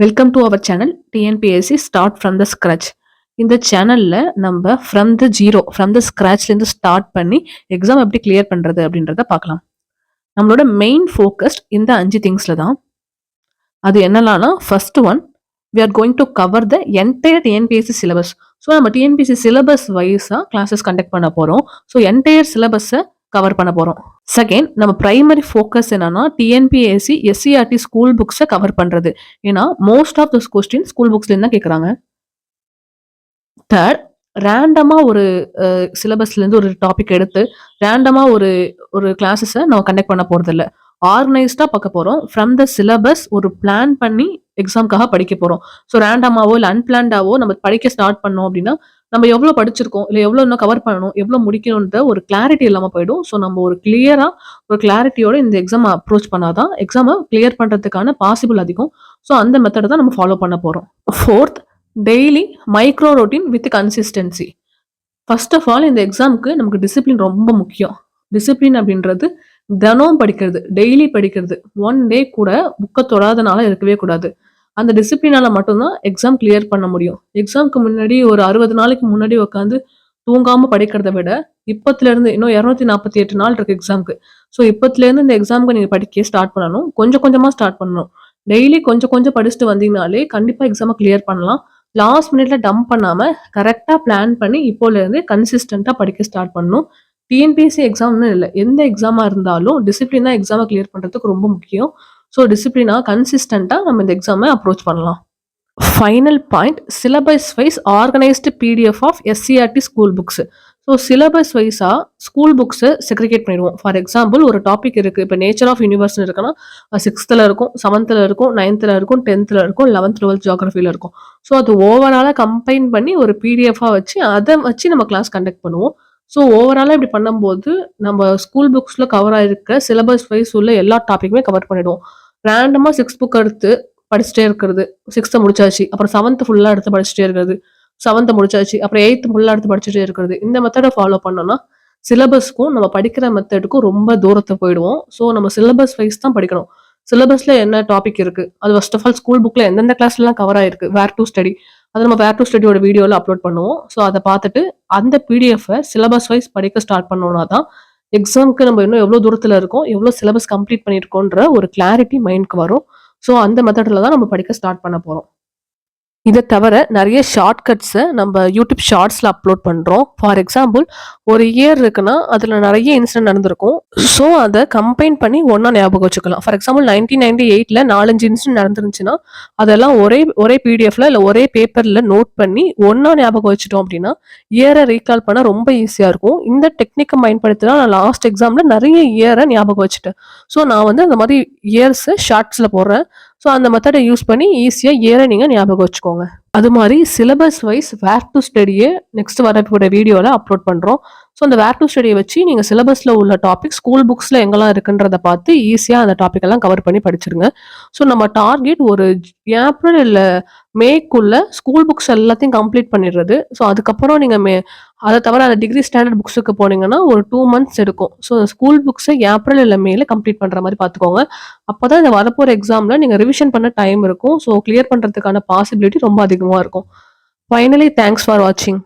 Welcome to our channel TNPSC start from the scratch. இந்த சேனலில் நம்ம from the zero from the ஸ்க்ராச்லேருந்து start பண்ணி எக்ஸாம் எப்படி கிளியர் பண்ணுறது அப்படின்றத பார்க்கலாம். நம்மளோட மெயின் ஃபோக்கஸ் இந்த 5 திங்ஸில் தான். அது என்னெல்லாம்னா, first one, we are going to cover the entire TNPSC syllabus. So நம்ம டிஎன்பிஎஸ்சி சிலபஸ் வைஸாக கிளாஸஸ் கண்டக்ட் பண்ண போகிறோம். ஸோ என்டையர் சிலபஸை கவர் பண்ண போகிறோம். செகண்ட், நம்ம பிரைமரி ஃபோக்கஸ் என்னன்னா டிஎன்பிஎஸ்சி எஸ்சிஆர்டி ஸ்கூல் புக்ஸை கவர் பண்ணுறது. ஏன்னா most of the question school புக்ஸ்லேருந்து தான் கேட்குறாங்க. தேர்ட், ரேண்டமாக ஒரு சிலபஸ்லேருந்து ஒரு டாபிக் எடுத்து ரேண்டமாக ஒரு ஒரு கிளாஸஸை நம்ம கண்டக்ட் பண்ண போகிறதில்ல. ஆர்கனைஸ்டாக பார்க்க போகிறோம். ஃப்ரம் த சிலபஸ் ஒரு பிளான் பண்ணி எக்ஸாம்க்காக படிக்க போகிறோம். ஸோ ரேண்டமாவோ இல்லை அன்பிளான்டாவோ நம்ம படிக்க ஸ்டார்ட் பண்ணோம் அப்படின்னா நம்ம எவ்வளோ படிச்சிருக்கோம், இல்லை எவ்வளோ இன்னும் கவர் பண்ணணும், எவ்வளோ முடிக்கணுன்ற ஒரு கிளாரிட்டி இல்லாமல் போயிடும். ஸோ நம்ம ஒரு கிளியராக ஒரு கிளாரிட்டியோட இந்த எக்ஸாம் அப்ரோச் பண்ணாதான் எக்ஸாமை கிளியர் பண்ணுறதுக்கான பாசிபிள் அதிகம். ஸோ அந்த மெத்தடை தான் நம்ம ஃபாலோ பண்ண போகிறோம். Fourth, daily micro routine with consistency. First of all இந்த எக்ஸாமுக்கு நமக்கு டிசிப்ளின் ரொம்ப முக்கியம். டிசிப்ளின் அப்படின்றது தினம் படிக்கிறது, டெய்லி படிக்கிறது. ஒன் டே கூட புக்கை தொடாதனால இருக்கவே கூடாது. அந்த டிசிப்ளினால மட்டும்தான் எக்ஸாம் கிளியர் பண்ண முடியும். எக்ஸாமுக்கு முன்னாடி ஒரு 60 நாளைக்கு முன்னாடி உட்காந்து தூங்காம படிக்கிறத விட இப்பத்துலேருந்து இன்னும் 248 நாள் இருக்கு எக்ஸாமுக்கு. ஸோ இப்பத்துலேருந்து இந்த எக்ஸாமுக்கு நீங்கள் படிக்க ஸ்டார்ட் பண்ணணும். கொஞ்சம் கொஞ்சமாக ஸ்டார்ட் பண்ணணும். டெய்லி கொஞ்சம் கொஞ்சம் படிச்சுட்டு வந்தீங்கனாலே கண்டிப்பாக எக்ஸாமை கிளியர் பண்ணலாம். லாஸ்ட் மினிட்ல டம்ப் பண்ணாமல் கரெக்டாக பிளான் பண்ணி இப்போலேருந்து கன்சிஸ்டண்ட்டாக படிக்க ஸ்டார்ட் பண்ணணும். டிஎன்பிஎஸ்சி எக்ஸாம்னு இல்லை, எந்த எக்ஸாமாக இருந்தாலும் டிசிப்ளினாக எக்ஸாமை கிளியர் பண்ணுறதுக்கு ரொம்ப முக்கியம். ஸோ டிசிப்ளினாக கன்சிஸ்டண்ட்டாக நம்ம இந்த எக்ஸாமை அப்ரோச் பண்ணலாம். Final point, syllabus wise organised PDF of SCERT school books. So syllabus வைஸாக ஸ்கூல் புக்ஸை செக்ரிகேட் பண்ணிடுவோம். ஃபார் எக்ஸாம்பிள் ஒரு டாபிக் இருக்குது, இப்போ நேச்சர் ஆஃப் யூனிவர்ஸ்னு இருக்குன்னா 6th இருக்கும், 7th இருக்கும், 9th இருக்கும், 10th இருக்கும், 11th 12th ஜியாகிரஃபியில் இருக்கும். ஸோ அது ஓவராலாக கம்பைன் பண்ணி ஒரு பிடிஎஃபாக வச்சு அதை வச்சு நம்ம கிளாஸ் கண்டக்ட் பண்ணுவோம். ஸோ ஓவராலாக இப்படி பண்ணும்போது நம்ம ஸ்கூல் புக்ஸில் கவர் ஆகிருக்க சிலபஸ் வைஸ் உள்ள எல்லா டாப்பிக்குமே கவர் பண்ணிடுவோம். ரேண்டமாக 6th புக் எடுத்து படிச்சுட்டே இருக்கிறது, 6th முடிச்சாச்சு, அப்புறம் 7th ஃபுல்லாக எடுத்து படிச்சுட்டே இருக்கிறது, 7th முடிச்சாச்சு, அப்புறம் 8th ஃபுல்லாக எடுத்து படிச்சுட்டே இருக்கிறது. இந்த மெத்தடை ஃபாலோ பண்ணோம்னா சிலபஸ்க்கும் நம்ம படிக்கிற மெத்தடுக்கும் ரொம்ப தூரத்தை போயிடுவோம். ஸோ நம்ம சிலபஸ் வைஸ் தான் படிக்கணும். சிலபஸ்ல என்ன டாபிக் இருக்கு, அது ஃபர்ஸ்ட் ஆஃப் ஆல் ஸ்கூல் புக்ல எந்தெந்த கிளாஸ்லாம் கவர் ஆயிருக்கு, வேர் டு ஸ்டடி, அதை நம்ம வேர் டு ஸ்டடியோட வீடியோவில் அப்லோட் பண்ணுவோம். ஸோ அதை பார்த்துட்டு அந்த பிடிஎஃபை சிலபஸ் வைஸ் படிக்க ஸ்டார்ட் பண்ணோம்னா தான் எக்ஸாமுக்கு நம்ம இன்னும் எவ்வளோ தூரத்தில் இருக்கோம், எவ்வளோ சிலபஸ் கம்ப்ளீட் பண்ணியிருக்கோன்ற ஒரு கிளாரிட்டி மைண்டுக்கு வரும். ஸோ அந்த மெத்தடில் தான் நம்ம படிக்க ஸ்டார்ட் பண்ண போகிறோம். இதை தவிர நிறைய ஷார்ட்கட்ஸை நம்ம யூடியூப் ஷார்ட்ஸில் அப்லோட் பண்ணுறோம். ஃபார் எக்ஸாம்பிள் ஒரு இயர் இருக்குன்னா அதில் நிறைய இன்சிடென்ட் நடந்திருக்கும். ஸோ அதை கம்பைன் பண்ணி ஒன்றா ஞாபகம் வச்சுக்கலாம். ஃபார் எக்ஸாம்பிள் 1998 4 இன்சிடென்ட் நடந்துருந்துச்சுன்னா அதெல்லாம் ஒரே பிடிஎஃப்ல இல்லை ஒரே பேப்பரில் நோட் பண்ணி ஒன்றா ஞாபகம் வச்சுட்டோம் அப்படின்னா இயரை ரீகால் பண்ண ரொம்ப ஈஸியாக இருக்கும். இந்த டெக்னிக்கை பயன்படுத்தி தான் நான் லாஸ்ட் எக்ஸாமில் நிறைய இயரை ஞாபகம் வச்சுட்டேன். ஸோ நான் அந்த மாதிரி இயர்ஸை ஷார்ட்ஸில் போடுறேன். ஸோ அந்த மெத்தடை யூஸ் பண்ணி ஈஸியாக இயரை நீங்கள் ஞாபகம் வச்சுக்கோங்க. அது மாதிரி சிலபஸ் வைஸ் வேர் டு ஸ்டடியை நெக்ஸ்ட் வரக்கூடிய வீடியோவில் அப்லோட் பண்ணுறோம். ஸோ அந்த வேர் டு ஸ்டடியை வச்சு நீங்கள் சிலபஸில் உள்ள டாபிக் ஸ்கூல் புக்ஸில் எங்கெல்லாம் இருக்குன்றதை பார்த்து ஈஸியாக அந்த டாபிக் எல்லாம் கவர் பண்ணி படிச்சிருங்க. ஸோ நம்ம டார்கெட் ஒரு ஏப்ரல் இல்லை மேக்குள்ள ஸ்கூல் புக்ஸ் எல்லாத்தையும் கம்ப்ளீட் பண்ணிடுறது. ஸோ அதுக்கப்புறம் நீங்கள் அதை தவிர அந்த டிகிரி ஸ்டாண்டர்ட் புக்ஸுக்கு போனீங்கன்னா ஒரு 2 months எடுக்கும். ஸோ ஸ்கூல் புக்ஸை ஏப்ரல் இல்லை மேல கம்ப்ளீட் பண்ணுற மாதிரி பார்த்துக்கோங்க. அப்போ தான் இந்த வரப்போகிற எக்ஸாமில் நீங்கள் ரிவிஷன் பண்ண டைம் இருக்கும். ஸோ கிளியர் பண்ணுறதுக்கான பாசிபிலிட்டி ரொம்ப அதிகமாக இருக்கும். ஃபைனலி, தேங்க்ஸ் ஃபார் வாட்சிங்.